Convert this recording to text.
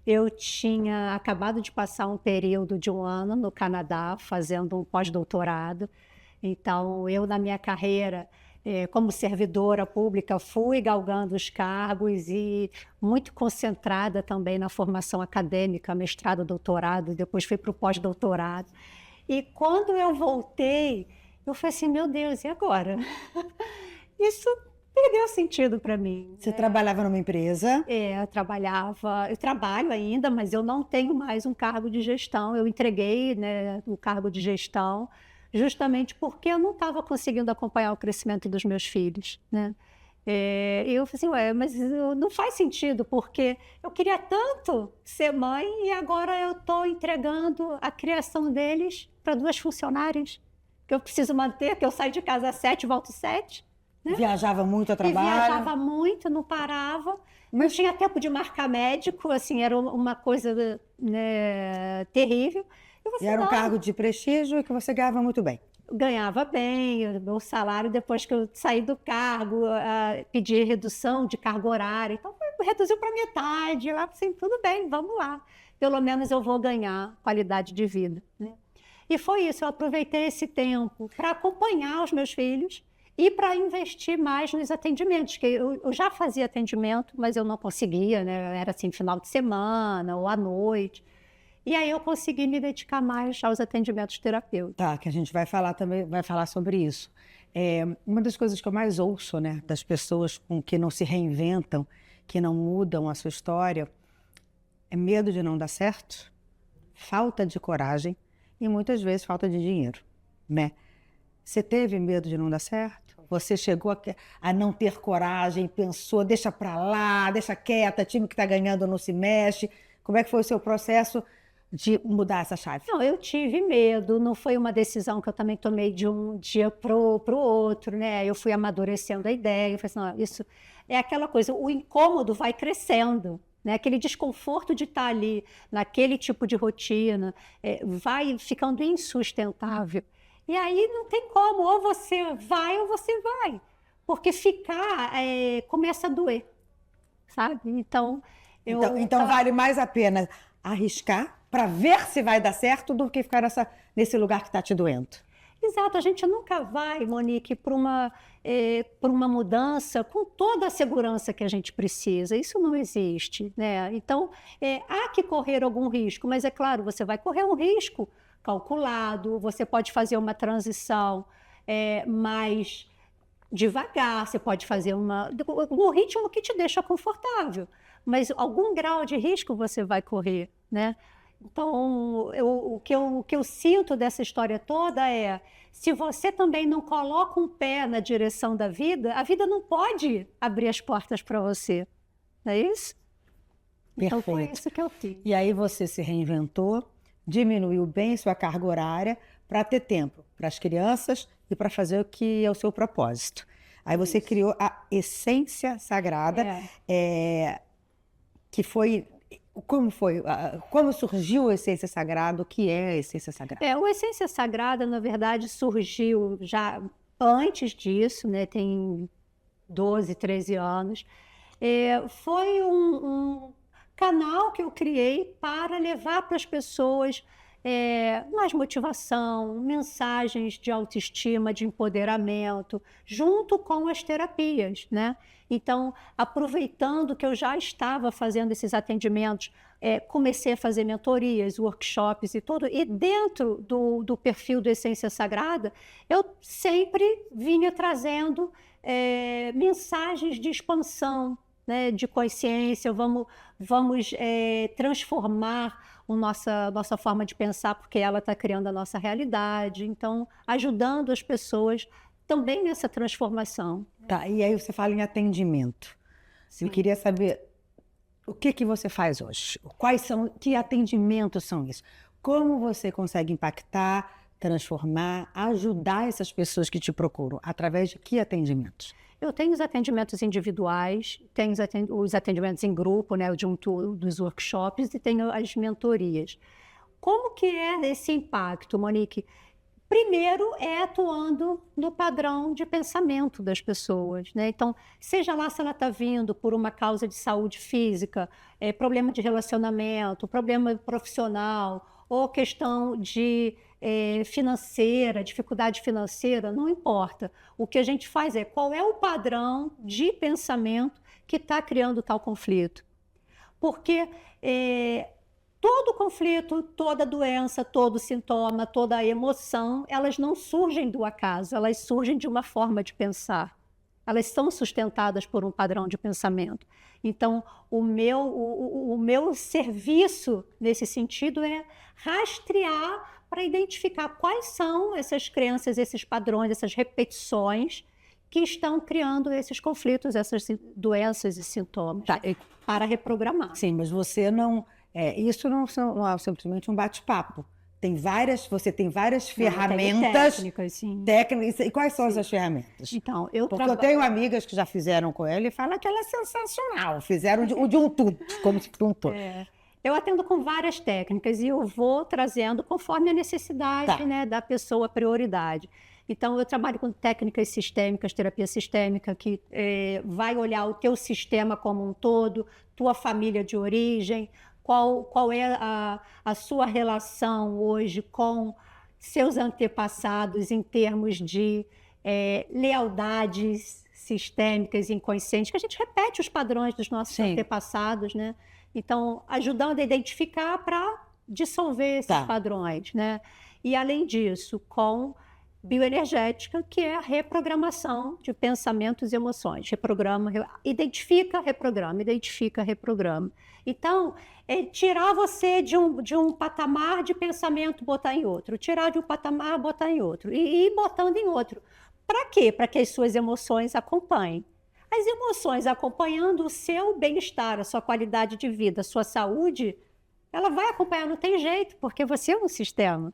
Eu tinha acabado de passar um período de 1 ano no Canadá, fazendo um pós-doutorado. Então, eu, na minha carreira, como servidora pública, fui galgando os cargos e muito concentrada também na formação acadêmica, mestrado, doutorado, depois fui para o pós-doutorado. E quando eu voltei, eu falei assim, meu Deus, e agora? Isso perdeu sentido para mim. Você trabalhava numa empresa? Eu trabalho ainda, mas eu não tenho mais um cargo de gestão. Eu entreguei, né, o cargo de gestão justamente porque eu não estava conseguindo acompanhar o crescimento dos meus filhos, né? E eu falei assim, ué, mas não faz sentido, porque eu queria tanto ser mãe e agora eu estou entregando a criação deles para 2 funcionárias que eu preciso manter, que eu saio de casa às 7, volto às 7. Né? Viajava muito a E trabalho? viajava muito, não parava, não tinha tempo de marcar médico, assim, era uma coisa, né, terrível. E era um cargo de prestígio e que você ganhava muito bem. Ganhava bem, o meu salário, depois que eu saí do cargo, pedi redução de carga horária, então reduziu para metade, eu assim, tudo bem, vamos lá, pelo menos eu vou ganhar qualidade de vida, né? E foi isso, eu aproveitei esse tempo para acompanhar os meus filhos e para investir mais nos atendimentos, que eu já fazia atendimento, mas eu não conseguia, né? Era assim, final de semana ou à noite. E aí eu consegui me dedicar mais aos atendimentos terapêuticos. Tá, que a gente vai falar também, vai falar sobre isso. Uma das coisas que eu mais ouço, né, das pessoas que não se reinventam, que não mudam a sua história, é medo de não dar certo, falta de coragem e muitas vezes falta de dinheiro, né? Você teve medo de não dar certo? Você chegou a não ter coragem, pensou, deixa pra lá, deixa quieta, time que tá ganhando não se mexe. Como é que foi o seu processo de mudar essa chave? Não, eu tive medo, não foi uma decisão que eu também tomei de um dia pro outro, né? Eu fui amadurecendo a ideia, eu falei assim, não, isso é aquela coisa, o incômodo vai crescendo, né? Aquele desconforto de estar ali, naquele tipo de rotina, vai ficando insustentável. E aí não tem como, ou você vai ou você vai, porque ficar começa a doer, sabe? Então, Então vale mais a pena arriscar para ver se vai dar certo do que ficar nesse lugar que está te doendo. Exato, a gente nunca vai, Monique, para uma mudança com toda a segurança que a gente precisa. Isso não existe, né? Então, há que correr algum risco, mas é claro, você vai correr um risco calculado, você pode fazer uma transição mais devagar, você pode fazer um ritmo que te deixa confortável, mas algum grau de risco você vai correr, né? Então, o que eu sinto dessa história toda é, se você também não coloca um pé na direção da vida, a vida não pode abrir as portas para você, não é isso? Então, foi isso que eu fiz. E aí você se reinventou, diminuiu bem sua carga horária para ter tempo para as crianças e para fazer o que é o seu propósito. Aí você criou a Essência Sagrada, que foi... Como foi? Como surgiu a Essência Sagrada? O que é a Essência Sagrada? O Essência Sagrada, na verdade, surgiu já antes disso, né? Tem 12, 13 anos. Foi um canal que eu criei para levar para as pessoas mais motivação, mensagens de autoestima, de empoderamento, junto com as terapias, né? Então, aproveitando que eu já estava fazendo esses atendimentos, comecei a fazer mentorias, workshops e tudo, e dentro do perfil do Essência Sagrada, eu sempre vinha trazendo mensagens de expansão, né, de consciência, vamos transformar nossa forma de pensar, porque ela está criando a nossa realidade, então ajudando as pessoas também nessa transformação. Tá, e aí você fala em atendimento. Sim. Eu queria saber o que você faz hoje? Que atendimentos são isso? Como você consegue impactar, transformar, ajudar essas pessoas que te procuram? Através de que atendimentos? Eu tenho os atendimentos individuais, tenho os atendimentos em grupo, né, dos workshops, e tenho as mentorias. Como que é esse impacto, Monique? primeiro é atuando no padrão de pensamento das pessoas, né? Então, seja lá se ela está vindo por uma causa de saúde física, problema de relacionamento, problema profissional, ou questão de financeira, dificuldade financeira, não importa. O que a gente faz é qual é o padrão de pensamento que está criando tal conflito. Porque todo conflito, toda doença, todo sintoma, toda emoção, elas não surgem do acaso, elas surgem de uma forma de pensar. Elas são sustentadas por um padrão de pensamento. Então, o meu serviço nesse sentido é rastrear para identificar quais são essas crenças, esses padrões, essas repetições que estão criando esses conflitos, essas doenças e sintomas, Tá. para reprogramar. Sim, mas você não... isso não é simplesmente um bate-papo. Você tem várias ferramentas, técnicas, sim. técnicas. E quais são essas ferramentas? Então, Porque eu tenho amigas que já fizeram com ele e falam que ela é sensacional. Fizeram de um tudo, como se perguntou. Eu atendo com várias técnicas e eu vou trazendo conforme a necessidade, né, da pessoa, a prioridade. Então, eu trabalho com técnicas sistêmicas, terapia sistêmica, que vai olhar o teu sistema como um todo, tua família de origem, qual é a sua relação hoje com seus antepassados em termos de lealdades sistêmicas e inconscientes, que a gente repete os padrões dos nossos antepassados, né? Então, ajudando a identificar para dissolver esses padrões, né? E, além disso, com bioenergética, que é a reprogramação de pensamentos e emoções. Identifica, reprograma. Então, tirar você de um patamar de pensamento, botar em outro. Tirar de um patamar, botar em outro. E ir botando em outro. Para quê? Para que as suas emoções acompanhem. As emoções acompanhando o seu bem-estar, a sua qualidade de vida, a sua saúde, ela vai acompanhar, não tem jeito, porque você é um sistema.